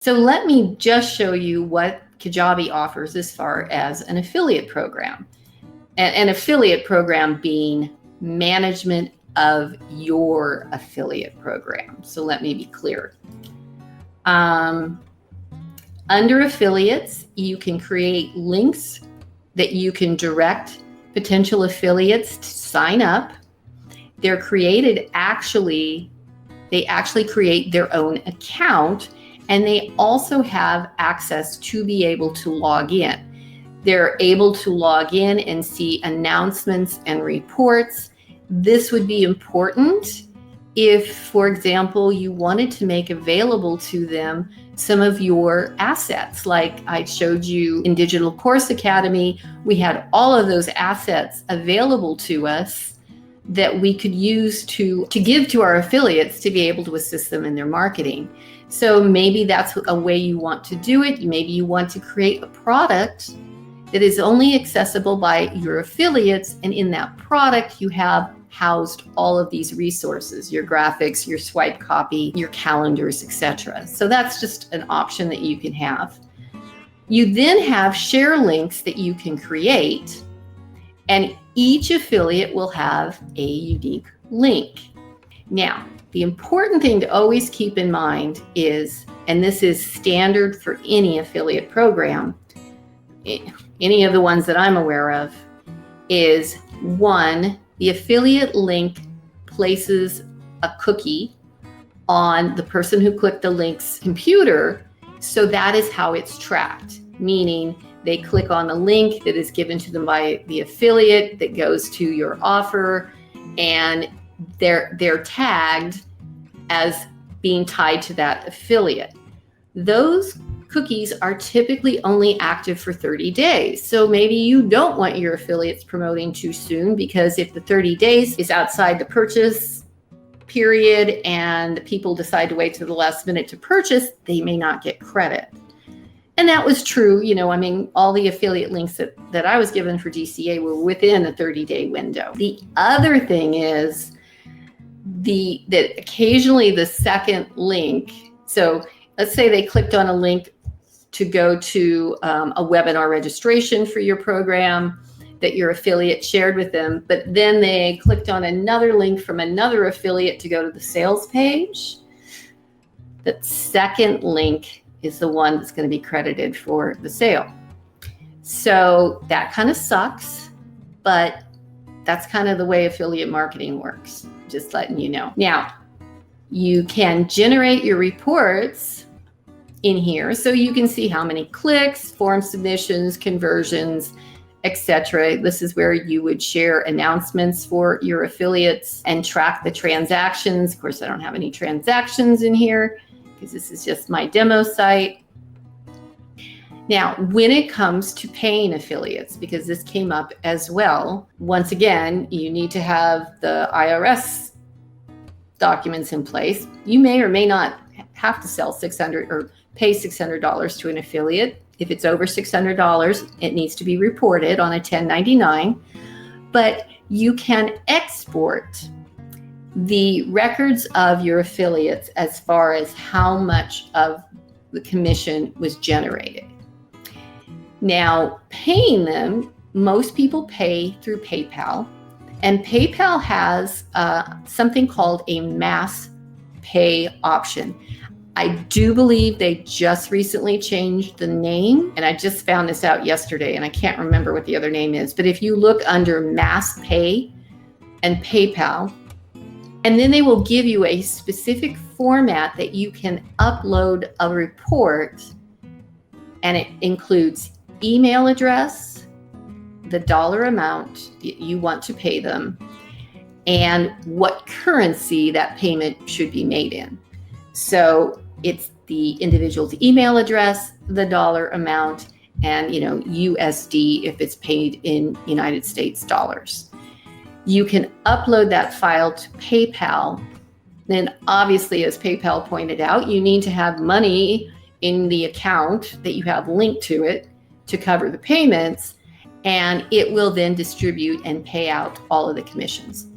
So let me just show you what Kajabi offers as far as an affiliate program. An affiliate program being management of your affiliate program. So let me be clear. Under affiliates, you can create links that you can direct potential affiliates to sign up. They actually create their own account, and they also have access to be able to log in. They're able to log in and see announcements and reports. This would be important if, for example, you wanted to make available to them some of your assets. Like I showed you in Digital Course Academy, we had all of those assets available to us that we could use to give to our affiliates to be able to assist them in their marketing. So maybe that's a way you want to do it. Maybe you want to create a product that is only accessible by your affiliates, and in that product you have housed all of these resources, your graphics, your swipe copy, your calendars, etc. So that's just an option that you can have. You then have share links that you can create, and each affiliate will have a unique link. Now, the important thing to always keep in mind is, and this is standard for any affiliate program, any of the ones that I'm aware of, is one, the affiliate link places a cookie on the person who clicked the link's computer, so that is how it's tracked, meaning they click on the link that is given to them by the affiliate that goes to your offer, and they're tagged as being tied to that affiliate. Those cookies are typically only active for 30 days. So maybe you don't want your affiliates promoting too soon, because if the 30 days is outside the purchase period and people decide to wait to the last minute to purchase, they may not get credit. And that was true. All the affiliate links that I was given for DCA were within a 30-day window. The other thing is that occasionally the second link, so let's say they clicked on a link to go to a webinar registration for your program that your affiliate shared with them, but then they clicked on another link from another affiliate to go to the sales page. That second link is the one that's going to be credited for the sale. So that kind of sucks, but that's kind of the way affiliate marketing works, just letting you know. Now, you can generate your reports in here so you can see how many clicks, form submissions, conversions, etc. This is where you would share announcements for your affiliates and track the transactions. Of course, I don't have any transactions in here because this is just my demo site. Now, when it comes to paying affiliates, because this came up as well, once again, you need to have the IRS documents in place. You may or may not have to sell $600 or pay $600 to an affiliate. If it's over $600, it needs to be reported on a 1099. But you can export the records of your affiliates as far as how much of the commission was generated. Now, paying them, most people pay through PayPal, and PayPal has something called a mass pay option. I do believe they just recently changed the name, and I just found this out yesterday, and I can't remember what the other name is. But if you look under mass pay and PayPal, and then they will give you a specific format that you can upload a report, and it includes email address, the dollar amount that you want to pay them, and what currency that payment should be made in. So it's the individual's email address, the dollar amount, and USD if it's paid in United States dollars. You can upload that file to PayPal. Then obviously, as PayPal pointed out, you need to have money in the account that you have linked to it to cover the payments, and it will then distribute and pay out all of the commissions.